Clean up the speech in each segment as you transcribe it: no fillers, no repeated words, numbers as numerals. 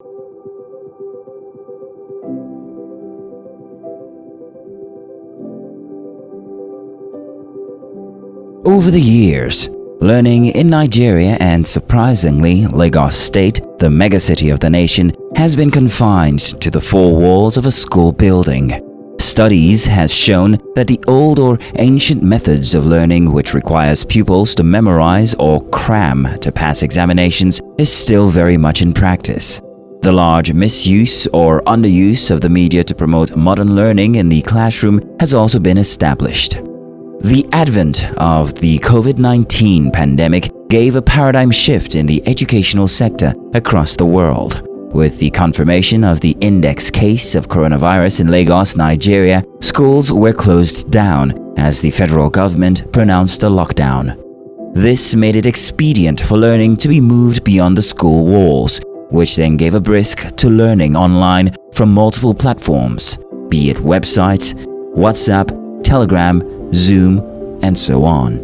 Over the years, learning in Nigeria and surprisingly Lagos State, the megacity of the nation, has been confined to the four walls of a school building. Studies has shown that the old or ancient methods of learning, which requires pupils to memorize or cram to pass examinations, is still very much in practice. The large misuse or underuse of the media to promote modern learning in the classroom has also been established. The advent of the COVID-19 pandemic gave a paradigm shift in the educational sector across the world. With the confirmation of the index case of coronavirus in Lagos, Nigeria, schools were closed down as the federal government pronounced a lockdown. This made it expedient for learning to be moved beyond the school walls, which then gave a brisk to learning online from multiple platforms, be it websites, WhatsApp, Telegram, Zoom, and so on.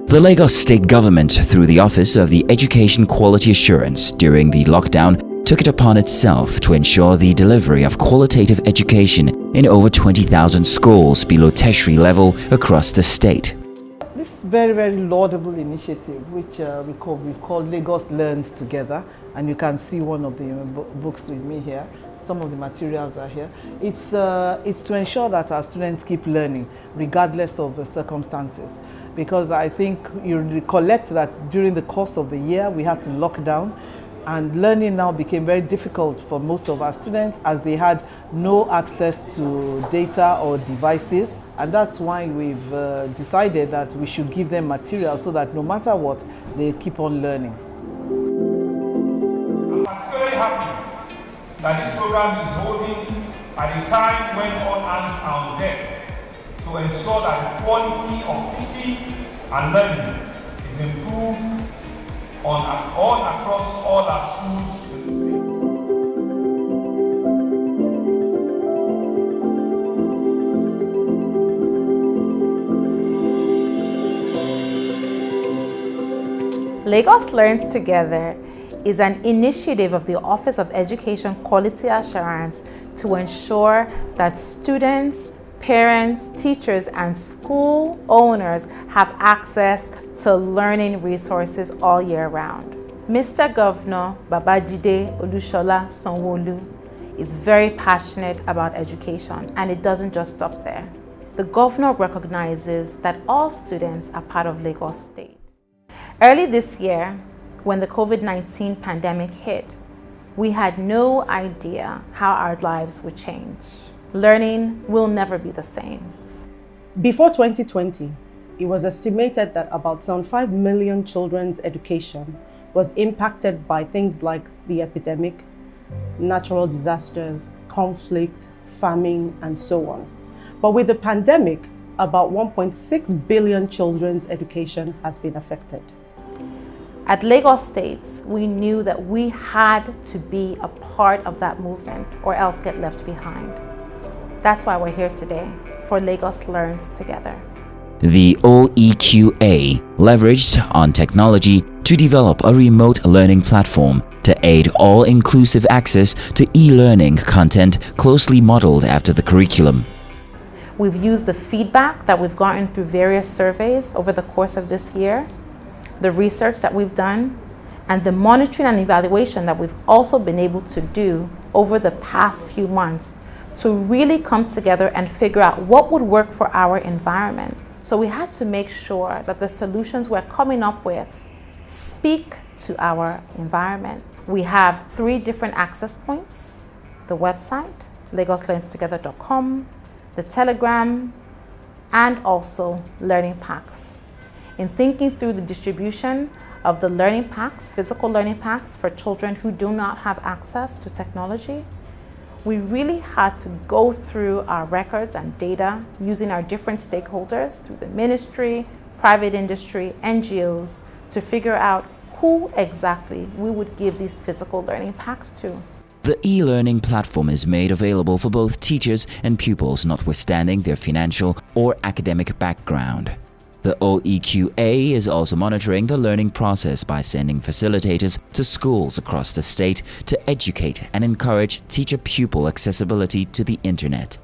The Lagos State government, through the Office of the Education Quality Assurance during the lockdown, took it upon itself to ensure the delivery of qualitative education in over 20,000 schools below tertiary level across the state. This very laudable initiative, which we've called Lagos Learns Together, and you can see one of the books with me here. Some of the materials are here. It's to ensure that our students keep learning regardless of the circumstances. Because I think you recollect that during the course of the year we had to lock down, and learning now became very difficult for most of our students as they had no access to data or devices. And that's why we've decided that we should give them material so that no matter what, they keep on learning. I'm particularly happy that this program is holding at a time when all hands are on deck to ensure that the quality of teaching and learning is improved all across all our schools. Lagos Learns Together is an initiative of the Office of Education Quality Assurance to ensure that students, parents, teachers, and school owners have access to learning resources all year round. Mr. Governor Babajide Olushola Sanwo-Olu is very passionate about education, and it doesn't just stop there. The governor recognizes that all students are part of Lagos State. Early this year, when the COVID-19 pandemic hit, we had no idea how our lives would change. Learning will never be the same. Before 2020, it was estimated that about 5 million children's education was impacted by things like the epidemic, natural disasters, conflict, famine, and so on. But with the pandemic, about 1.6 billion children's education has been affected. At Lagos State, we knew that we had to be a part of that movement or else get left behind. That's why we're here today, for Lagos Learns Together. The OEQA leveraged on technology to develop a remote learning platform to aid all-inclusive access to e-learning content closely modeled after the curriculum. We've used the feedback that we've gotten through various surveys over the course of this year, the research that we've done, and the monitoring and evaluation that we've also been able to do over the past few months to really come together and figure out what would work for our environment. So we had to make sure that the solutions we're coming up with speak to our environment. We have 3 different access points: the website, lagoslearnstogether.com, the Telegram, and also learning packs. In thinking through the distribution of the learning packs, physical learning packs for children who do not have access to technology, we really had to go through our records and data using our different stakeholders through the ministry, private industry, NGOs to figure out who exactly we would give these physical learning packs to. The e-learning platform is made available for both teachers and pupils notwithstanding their financial or academic background. The OEQA is also monitoring the learning process by sending facilitators to schools across the state to educate and encourage teacher-pupil accessibility to the internet.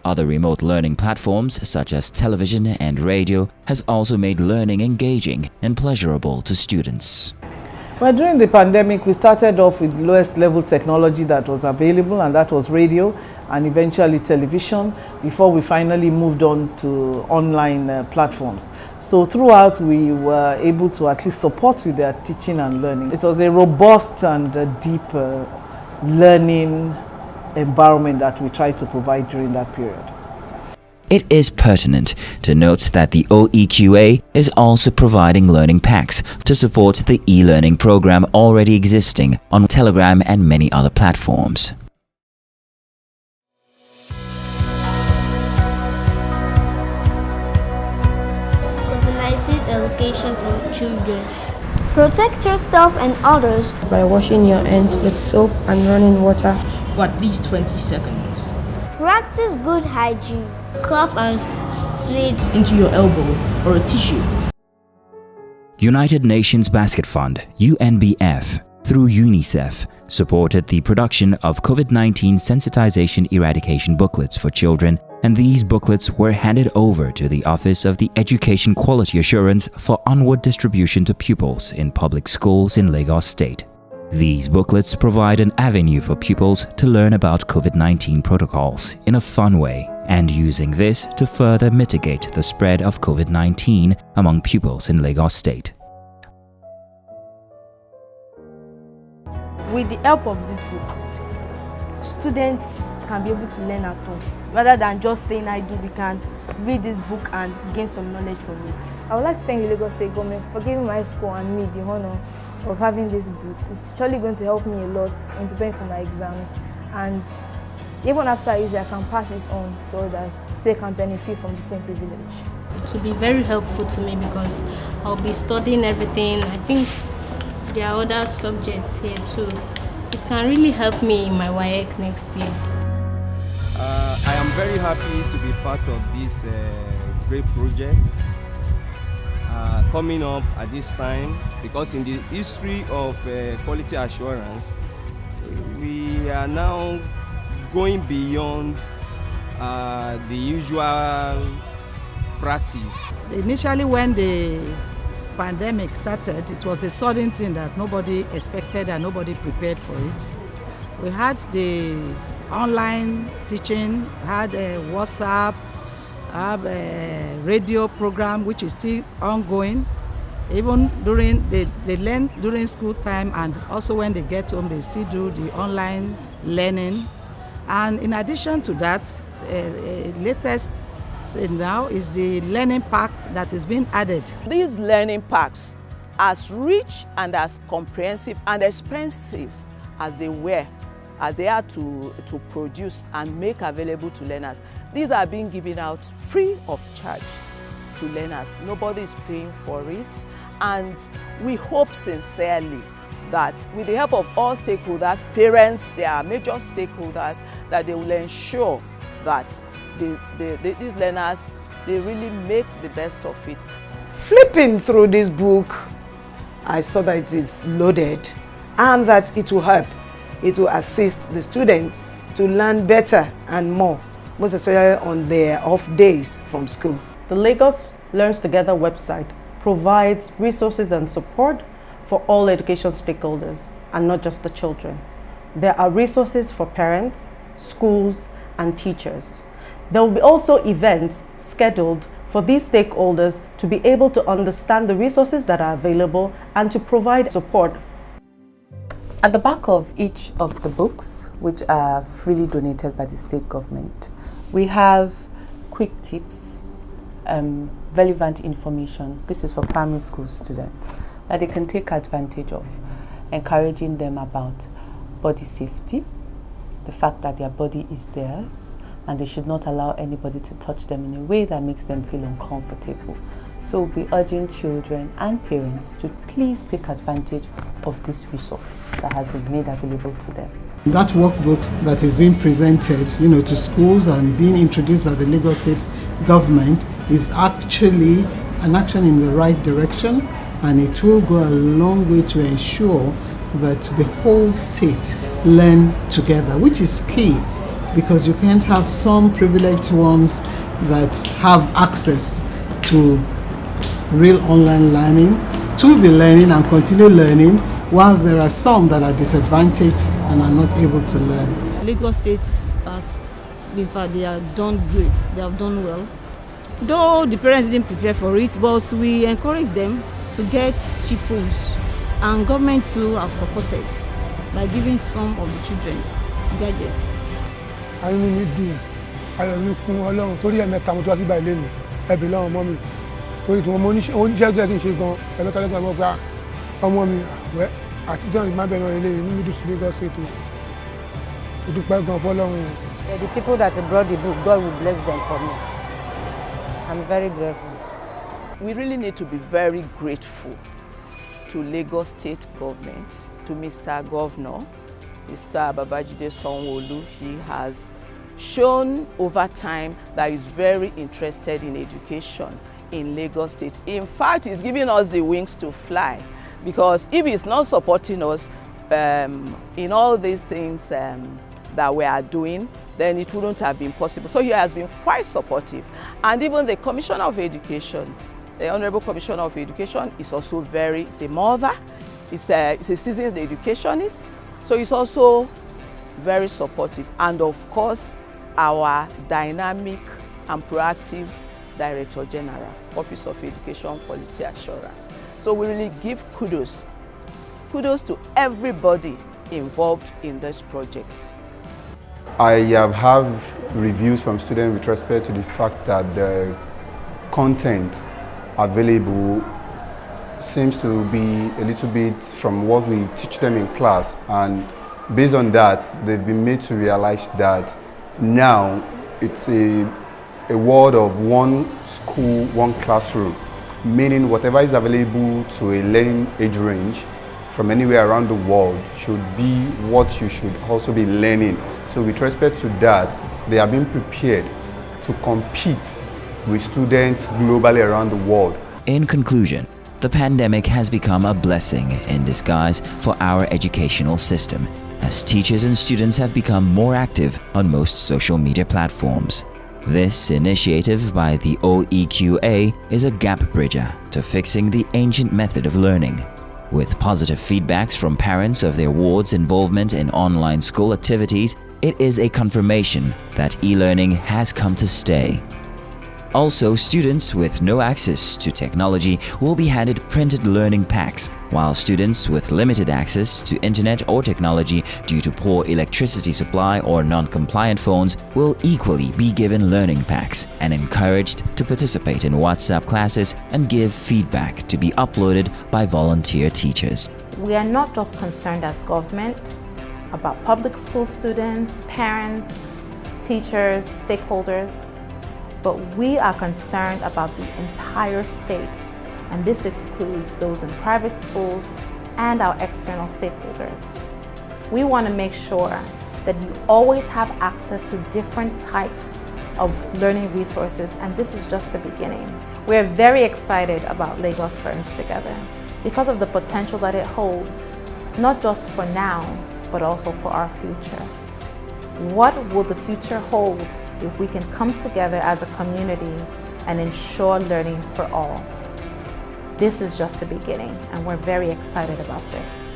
Other remote learning platforms such as television and radio has also made learning engaging and pleasurable to students. Well, during the pandemic, we started off with lowest level technology that was available, and that was radio and eventually television, before we finally moved on to online platforms. So throughout, we were able to at least support with their teaching and learning. It was a robust and deep learning environment that we tried to provide during that period. It is pertinent to note that the OEQA is also providing learning packs to support the e-learning program already existing on Telegram and many other platforms. COVID-19 education for children. Protect yourself and others by washing your hands with soap and running water for at least 20 seconds. Practice good hygiene. Cough and sneeze into your elbow or a tissue. United Nations Basket Fund, UNBF, through UNICEF, supported the production of COVID-19 sensitization eradication booklets for children, and these booklets were handed over to the Office of the Education Quality Assurance for onward distribution to pupils in public schools in Lagos State. These booklets provide an avenue for pupils to learn about COVID-19 protocols in a fun way, and using this to further mitigate the spread of COVID-19 among pupils in Lagos State. With the help of this book, students can be able to learn at home. Rather than just staying idle, we can read this book and gain some knowledge from it. I would like to thank the Lagos State government for giving my school and me the honor of having this book. It's surely going to help me a lot in preparing for my exams, and even after I use it, I can pass this on to others so they can benefit from the same privilege. It will be very helpful to me because I'll be studying everything. I think there are other subjects here too. It can really help me in my WAEC next year. I am very happy to be part of this great project coming up at this time, because in the history of quality assurance, we are now going beyond the usual practice. Initially, when the pandemic started, it was a sudden thing that nobody expected and nobody prepared for it. We had the online teaching, had a WhatsApp, have a radio program which is still ongoing. Even during they learn during school time, and also when they get home they still do the online learning. And in addition to that, latest now is the learning pack that is being added. These learning packs, as rich and as comprehensive and expensive as they were, as they are to produce and make available to learners, these are being given out free of charge to learners. Nobody is paying for it, and we hope sincerely that with the help of all stakeholders, parents, they are major stakeholders, that they will ensure that these learners, they really make the best of it. Flipping through this book, I saw that it is loaded and that it will help. It will assist the students to learn better and more, most especially on their off days from school. The Lagos Learns Together website provides resources and support for all education stakeholders, and not just the children. There are resources for parents, schools, and teachers. There will be also events scheduled for these stakeholders to be able to understand the resources that are available and to provide support. At the back of each of the books, which are freely donated by the state government, we have quick tips, relevant information. This is for primary school students that they can take advantage of, encouraging them about body safety, the fact that their body is theirs, and they should not allow anybody to touch them in a way that makes them feel uncomfortable. So we'll be urging children and parents to please take advantage of this resource that has been made available to them. That workbook that is being presented, to schools and being introduced by the Lagos State government is actually an action in the right direction, and it will go a long way to ensure that the whole state learn together, which is key, because you can't have some privileged ones that have access to real online learning, to be learning and continue learning, while there are some that are disadvantaged and are not able to learn. Lagos State has, in fact, they have done great, they have done well. Though the parents didn't prepare for it, but we encourage them to get cheap phones, and government too have supported by giving some of the children gadgets. Inú mi dùn, ayọ̀ mi kún Ọlọ́run torí ẹ̀mẹ́ta mo tó wá sí báyìí lẹ́nu ẹ̀bí lọ́wọ́ ọmọ mi torí tí mo oníṣẹ́ tó yẹ kí n ṣe gan ẹ̀mẹ́ta ọmọ gba ọmọ mi àwẹ́ àti john má bẹ̀rẹ̀ náà ilé inú mi dùn sí Lagos State o dúpẹ́ gan fọlọ́run. The people that brought the book, God will bless them for me. I'm very grateful. We really need to be very grateful to Lagos State government, to Mr. Governor, Mr. Babajide Sanwo-Olu. He has shown over time that he's very interested in education in Lagos State. In fact, he's giving us the wings to fly, because if he's not supporting us in all these things that we are doing, then it wouldn't have been possible. So he has been quite supportive. And even the Commissioner of Education, the Honorable Commissioner of Education, is also is a mother, is a seasoned educationist, so he's also very supportive. And of course, our dynamic and proactive Director General, Office of Education Quality Assurance. So we really give kudos to everybody involved in this project. I have reviews from students with respect to the fact that the content available seems to be a little bit from what we teach them in class, and based on that they've been made to realize that now it's a world of one school, one classroom, meaning whatever is available to a learning age range from anywhere around the world should be what you should also be learning. So with respect to that, they are being prepared to compete with students globally around the world. In conclusion, the pandemic has become a blessing in disguise for our educational system, as teachers and students have become more active on most social media platforms. This initiative by the OEQA is a gap bridger to fixing the ancient method of learning. With positive feedbacks from parents of their ward's involvement in online school activities, it is a confirmation that e-learning has come to stay. Also, students with no access to technology will be handed printed learning packs, while students with limited access to internet or technology due to poor electricity supply or non-compliant phones will equally be given learning packs and encouraged to participate in WhatsApp classes and give feedback to be uploaded by volunteer teachers. We are not just concerned as government about public school students, parents, teachers, stakeholders, but we are concerned about the entire state, and this includes those in private schools and our external stakeholders. We want to make sure that you always have access to different types of learning resources, and this is just the beginning. We are very excited about Lagos Learns Together because of the potential that it holds, not just for now, but also for our future. What will the future hold if we can come together as a community and ensure learning for all? This is just the beginning, and we're very excited about this.